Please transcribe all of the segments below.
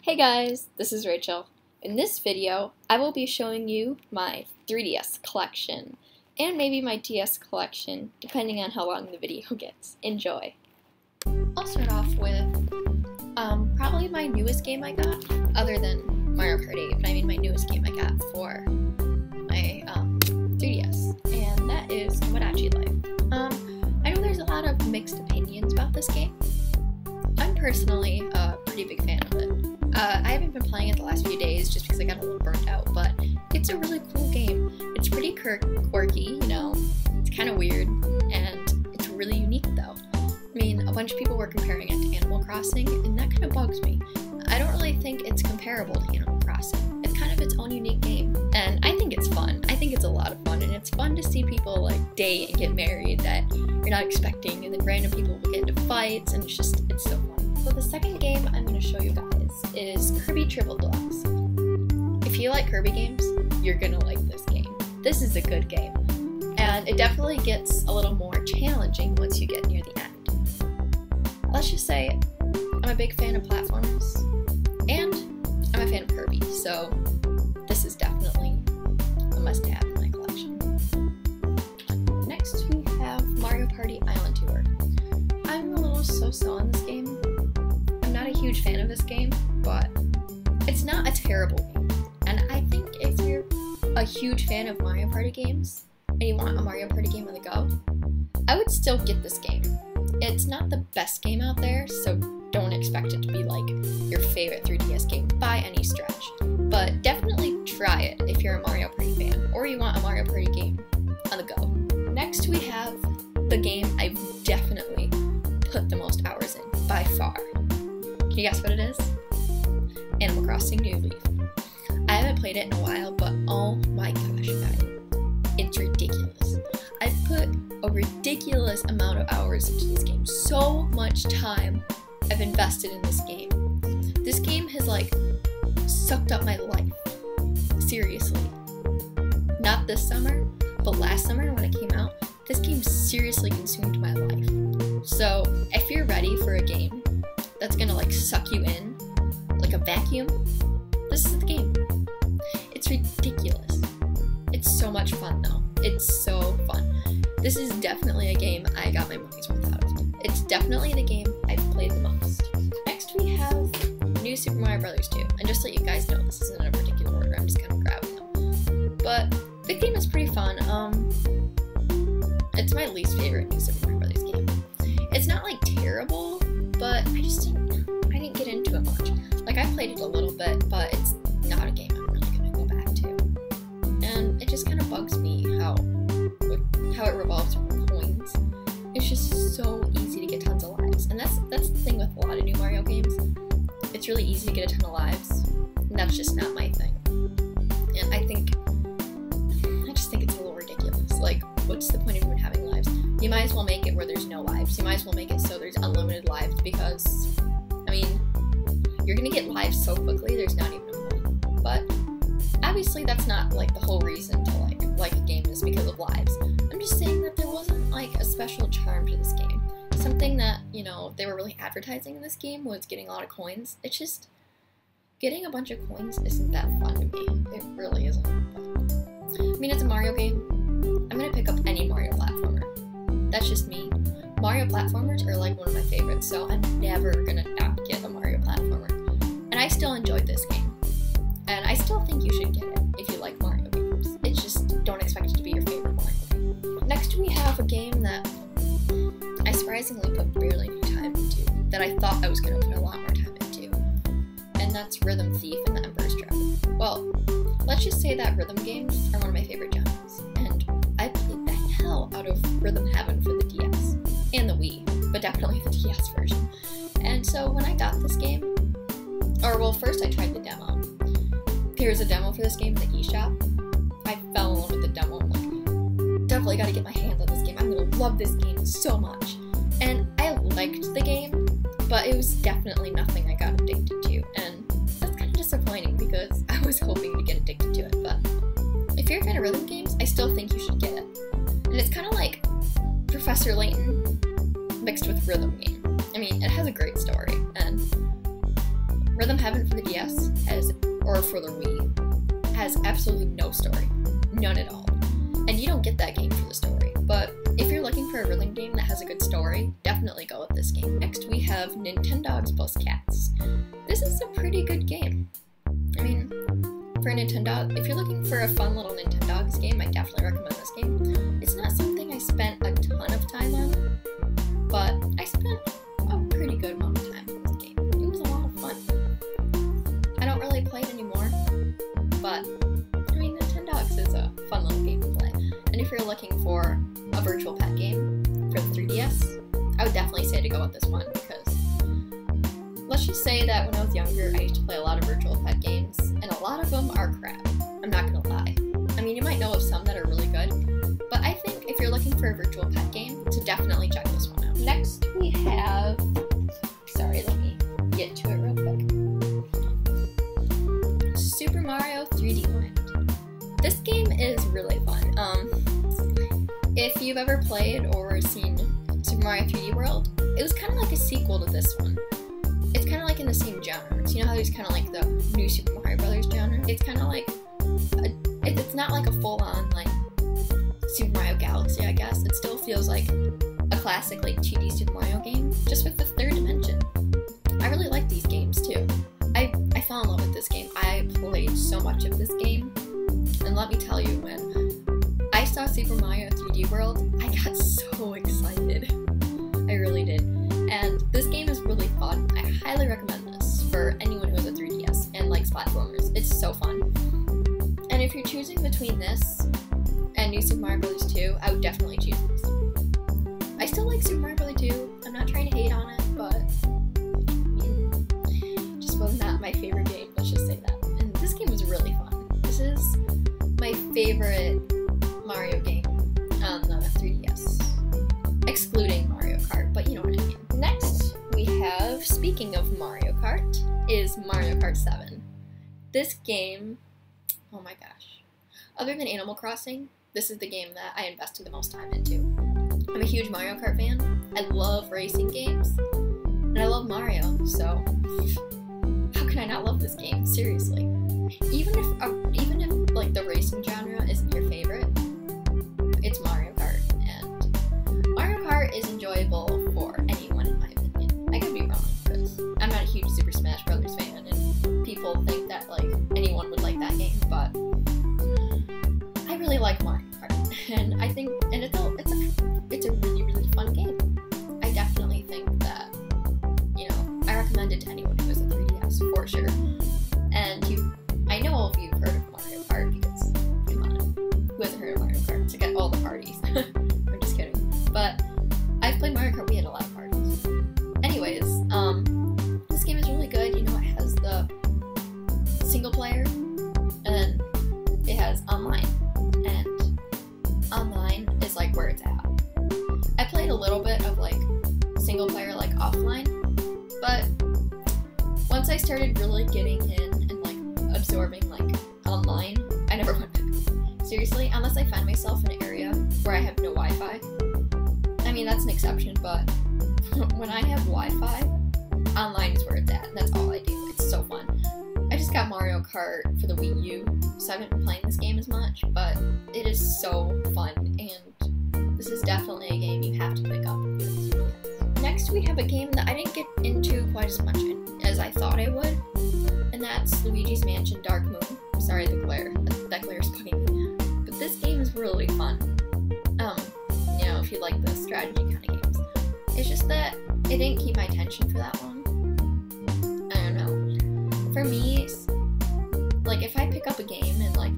Hey guys, this is Rachel. In this video, I will be showing you my 3DS collection, and maybe my DS collection, depending on how long the video gets. Enjoy! I'll start off with probably my newest game I got, other than Mario Kart 8, but I mean my newest game I got for my 3DS, and that is Tomodachi Life. I know there's a lot of mixed opinions about this game. I'm personally a pretty big fan of it. I haven't been playing it the last few days just because I got a little burnt out, but it's a really cool game. It's pretty quirky, you know, it's kind of weird, and it's really unique though. I mean, a bunch of people were comparing it to Animal Crossing, and that kind of bugs me. I don't really think it's comparable to Animal Crossing. It's kind of its own unique game, and I think it's fun. I think it's a lot of fun, and it's fun to see people like date and get married that you're not expecting, and then random people will get into fights, and it's so fun. So the second game I'm going to show you guys is Kirby Triple Deluxe. If you like Kirby games, you're going to like this game. This is a good game, and it definitely gets a little more challenging once you get near the end. Let's just say I'm a big fan of platformers, and I'm a fan of Kirby, so this is definitely a must-have in my collection. Next we have Mario Party Island Tour. I'm a little so-so on this game. I'm not a huge fan of this game, but it's not a terrible game. And I think if you're a huge fan of Mario Party games, and you want a Mario Party game on the go, I would still get this game. It's not the best game out there, so don't expect it to be like your favorite 3DS game by any stretch. But definitely try it if you're a Mario Party fan, or you want a Mario Party game on the go. Next we have the game I've definitely put the most hours in, by far. Can you guess what it is? Animal Crossing Newbie. I haven't played it in a while, but oh my gosh, guys, it's ridiculous. I've put a ridiculous amount of hours into this game. So much time I've invested in this game. This game has like sucked up my life. Seriously. Not this summer, but last summer when it came out, this game seriously consumed my life. So if you're ready for a game that's gonna like suck you in like a vacuum, this is the game. It's ridiculous. It's so much fun though. It's so fun. This is definitely a game I got my money's worth out of. It's definitely the game I've played the most. Next we have New Super Mario Bros. 2. And just so you guys know, this isn't in a particular order, I'm just kind of grabbing them. But the game is pretty fun. It's my least favorite New Super Mario Bros. Game. It's not like terrible, but I didn't get into it much. Like I played it a little bit, but it's not a game I'm really gonna go back to. And it just kind of bugs me how it revolves around coins. It's just so easy to get tons of lives, and that's the thing with a lot of new Mario games. It's really easy to get a ton of lives, and that's just not my thing. And I just think it's a little ridiculous. Like, what's the point of even having lives? You might as well make it where there's no lives. You might as well make it so there's unlimited lives, because, I mean, you're gonna get lives so quickly, there's not even a point. But obviously that's not like the whole reason to like a game is because of lives. I'm just saying that there wasn't like a special charm to this game. Something that, you know, they were really advertising in this game was getting a lot of coins. It's just, getting a bunch of coins isn't that fun to me. It really isn't fun. I mean, it's a Mario game. I'm gonna pick up any Mario platformer. That's just me. Mario platformers are like one of my favorites, so I'm never gonna not get a Mario platformer. And I still enjoyed this game. And I still think you should get it if you like Mario games. It's just, don't expect it to be your favorite Mario game. Next we have a game that I surprisingly put barely any time into, that I thought I was going to put a lot more time into. And that's Rhythm Thief and the Emperor's Trap. Well, let's just say that rhythm games are one of my favorite genres. And I played the hell out of Rhythm Heaven for the DS. And the Wii, but definitely the DS version. And so when I got this game, first I tried the demo. There's a demo for this game in the eShop. I fell in love with the demo. I'm like, definitely gotta get my hands on this game. I'm gonna love this game so much. And I liked the game, but it was definitely nothing I got addicted to. And that's kind of disappointing because I was hoping to get addicted to it. But if you're a fan of rhythm games, I still think you should get it. And it's kind of like Professor Layton mixed with rhythm game. I mean, it has a great story, and Rhythm Heaven for the DS or for the Wii, has absolutely no story. None at all. And you don't get that game for the story. But if you're looking for a rhythm game that has a good story, definitely go with this game. Next we have Nintendogs plus Cats. This is a pretty good game. I mean, for Nintendo, if you're looking for a fun little Nintendogs game, I definitely recommend this game. It's not something I spent a ton of time on, but I spent a pretty good amount of time on this game. It was a lot of fun. I don't really play it anymore, but I mean, Nintendogs is a fun little game to play. And if you're looking for a virtual pet game for the 3DS, I would definitely say to go with this one, because let's just say that when I was younger, I used to play a lot of virtual pet games, and a lot of them are crap. I'm not gonna lie. I mean, you might know of some that are really good, but I think if you're looking for a virtual pet game, to definitely check this one out. Next we have, sorry, let me get to it real quick. Super Mario 3D Land. This game is really fun. If you've ever played or seen Super Mario 3D World, it was kind of like a sequel to this one. It's kind of like in the same genre. So you know how there's kind of like the new Super Mario Brothers genre? It's kind of like, it's not like a full-on like Super Mario Galaxy, I guess. It still feels like a classic like 2D Super Mario game, just with the third dimension. I really like these games too. I fell in love with this game. I played so much of this game, and let me tell you, when I saw Super Mario 3D World, I got so excited. I really did. And this game is really fun. I highly recommend this for anyone who has a 3DS and likes platformers. It's so fun. And if you're choosing between this and New Super Mario Bros. 2, I would definitely choose this. I still like Super Mario Bros. 2. I'm not trying to hate on it, but it just was not my favorite game. Let's just say that. And this game was really fun. This is my favorite Mario game on the 3DS. Excluding Mario Kart, but you know what I mean. Next, we have, speaking of Mario Kart, is Mario Kart 7. This game, oh my gosh. Other than Animal Crossing, this is the game that I invested the most time into. I'm a huge Mario Kart fan. I love racing games, and I love Mario, so how can I not love this game? Seriously. Even if like the racing genre isn't your favorite, it's Mario Kart, and Mario Kart is enjoyable for anyone in my opinion. I could be wrong, because I'm not a huge Super Smash Brothers fan, and people think that like anyone would like that game, but I really like Mario Kart, and I think, and it's a really, really fun game. I definitely think that, you know, I recommend it to anyone who has a 3DS for sure. And I know all of you have heard of Mario Kart, because come on, who hasn't heard of Mario Kart? To get all the parties. I'm just kidding. But I've played Mario Kart Wii at a lot of parties. Anyways, this game is really good. You know, it has the single player, and then it has online. And online is like where it's at. I played a little bit of like single player like offline, but once I started really getting in and like absorbing like online, I never went back. Seriously, unless I find myself in an area where I have no Wi-Fi. I mean, that's an exception, but when I have Wi-Fi, online is where it's at, and that's all I do. It's so fun. I just got Mario Kart for the Wii U, so I haven't been playing this game as much, but it is so fun, and this is definitely a game you have to pick up. Next, we have a game that I didn't get into quite as much as I thought I would, and that's Luigi's Mansion Dark Moon. Sorry, the glare. That glare is bugging me. But this game is really fun. You know, if you like the strategy kind of games. It's just that it didn't keep my attention for that long. I don't know. For me, like if I pick up a game in like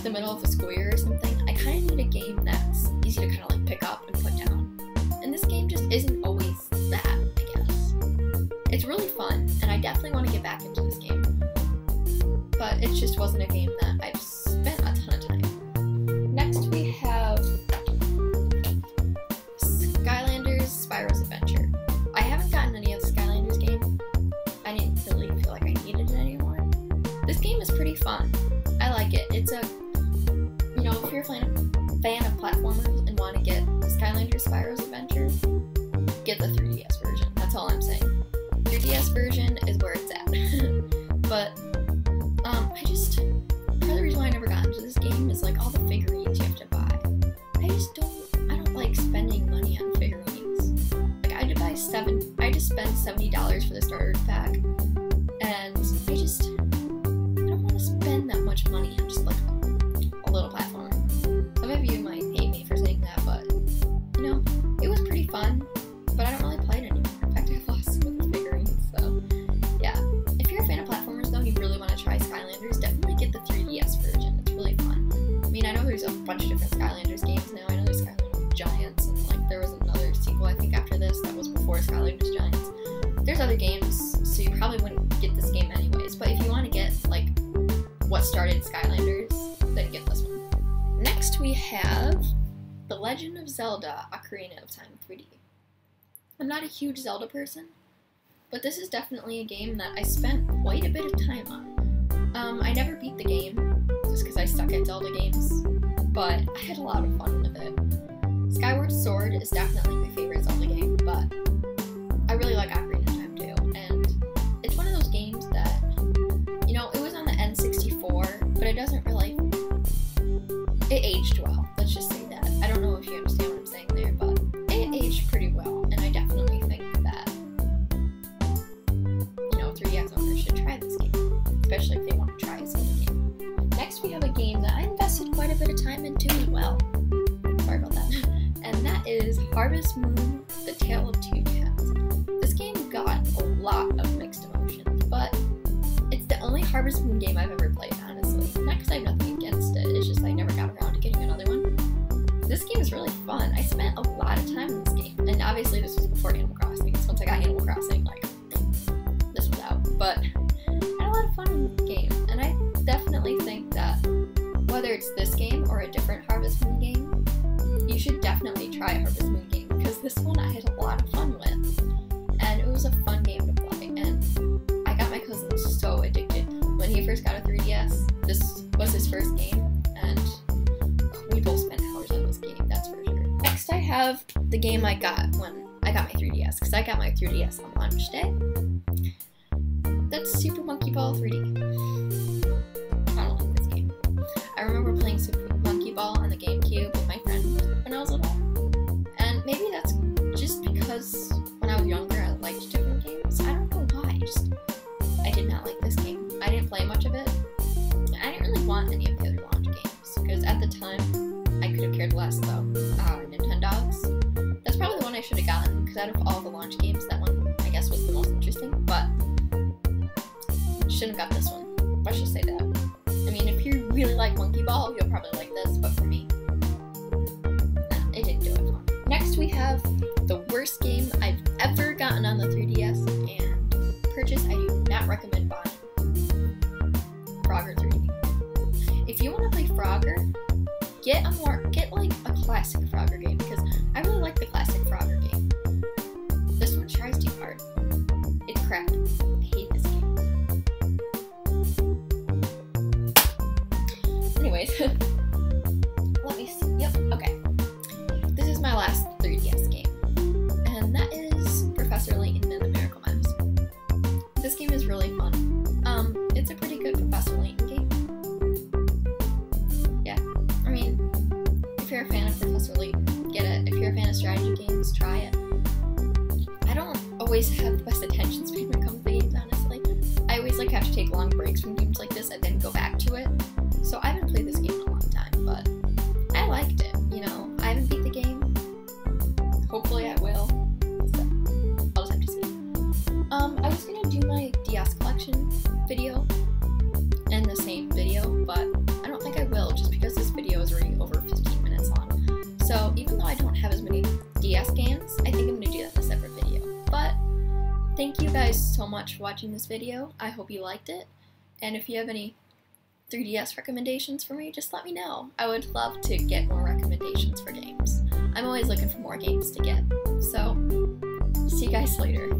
the middle of the school year or something, I kind of need a game that's easy to kind of like pick up and put down. And this game just isn't always that, I guess. It's really fun, and I definitely want to get back into this game. But it just wasn't a game that I've spent a ton of time. Next we have Skylanders Spyros Adventure. I haven't gotten any of the Skylanders game. I didn't really feel like I needed it anymore. This game is pretty fun. I like it. It's a, you know, if you're a fan of platformers and want to get Skylanders Spyros Adventure, get the 3DS version. That's all I'm saying. 3DS version is where it's at. But part of the reason why I never got into this game is like all the figurines you have to buy. I don't like spending money on figurines. Like I just spent $70 for the starter pack, and I don't want to spend that much money on just like a little platformer. Some of you might hate me for saying that, but you know, it was pretty fun, but I don't really play it anymore. In fact, I've lost some of the figurines, so yeah. If you're a fan of platformers though, and you really want to try Skylanders, definitely get the 3DS version. It's really fun. I mean, I know there's a bunch of different Skylanders games now. I know there's Skylanders Giants, and like there was another sequel I think after this that was before Skylanders Giants. There's other games, so you probably wouldn't get this game anyways, but if you want to get like what started Skylanders, then get this one. Next we have The Legend of Zelda: Ocarina of Time 3D. I'm not a huge Zelda person, but this is definitely a game that I spent quite a bit of time on. I never beat the game, just because I suck at Zelda games, but I had a lot of fun with it. Skyward Sword is definitely my favorite Zelda game, but I really like Ocarina of Time too, and it's one of those games that, you know, it was on the N64, but it doesn't really, it aged well, let's just say that. I don't know if you understand what I'm saying there, but it aged pretty well, and I definitely think that, you know, 3DS owners should try this game, especially if they want to try a Zelda game. Next we have a game that I invested quite a bit of time into as well. Sorry about that. And that is Harvest Moon: The Tale of Two Towns. This game got a lot of mixed emotions, but it's the only Harvest Moon game I've ever played, honestly. Not because I have nothing against it, it's just I never got around to getting another one. This game is really fun. I spent a lot of time in this game, and obviously this was before Animal Crossing, so once I got Animal Crossing, like, this was out. But I had a lot of fun in the game, and I definitely think that whether it's this game or a different Harvest Moon game, you should definitely try a Harvest Moon game, because this one I had a lot of fun with, and it was a fun game to play, and I got my cousin so addicted. When he first got a 3DS, this was his first game, and we both spent hours on this game, that's for sure. Next I have the game I got when I got my 3DS, because I got my 3DS on launch day. That's Super Monkey Ball 3D. I don't like this game. I remember playing Super Monkey Ball on the GameCube with my friend when I was little, and maybe that's just because when I was younger I liked different games. I don't know why, I did not like this game. I didn't play much of it. I didn't really want any of the other launch games, because at the time I could have cared less about Nintendogs. That's probably the one I should have gotten, because out of all the launch games, that one I guess was the most interesting, but shouldn't have got this one. Let's just say that. I mean, if you really like Monkey Ball, you'll probably like this, but for me, it didn't do it for me. Next we have the worst game I've ever gotten on the 3DS and purchased. I do not recommend buying Frogger 3D. If you want to play Frogger, get like a classic Frogger game, because I really like the classic Frogger game. This one tries too hard. It's crap. I hate this game. Anyways, let me see. Yep, okay. This is my last 3DS game, and that is Professor Layton and the Miracle Mouse. This game is really fun. It's a pretty good Professor Layton game. Yeah, I mean, if you're a fan of Professor Layton, get it. If you're a fan of strategy games, try it. I don't always have the best attention span when it comes to games, honestly. I always like have to take long breaks from games like this and then go back to it. So I haven't played this game in a long time, but I liked it, you know. I haven't beat the game. Hopefully I will. So, I'll just have to see. I was gonna do my DS collection video in the same video, but I don't think I will, just because this video is already over 15 minutes long. So even though I don't have as many DS games, I think I'm gonna do that in a separate video. But thank you guys so much for watching this video. I hope you liked it, and if you have any 3DS recommendations for me, just let me know. I would love to get more recommendations for games. I'm always looking for more games to get. So, see you guys later.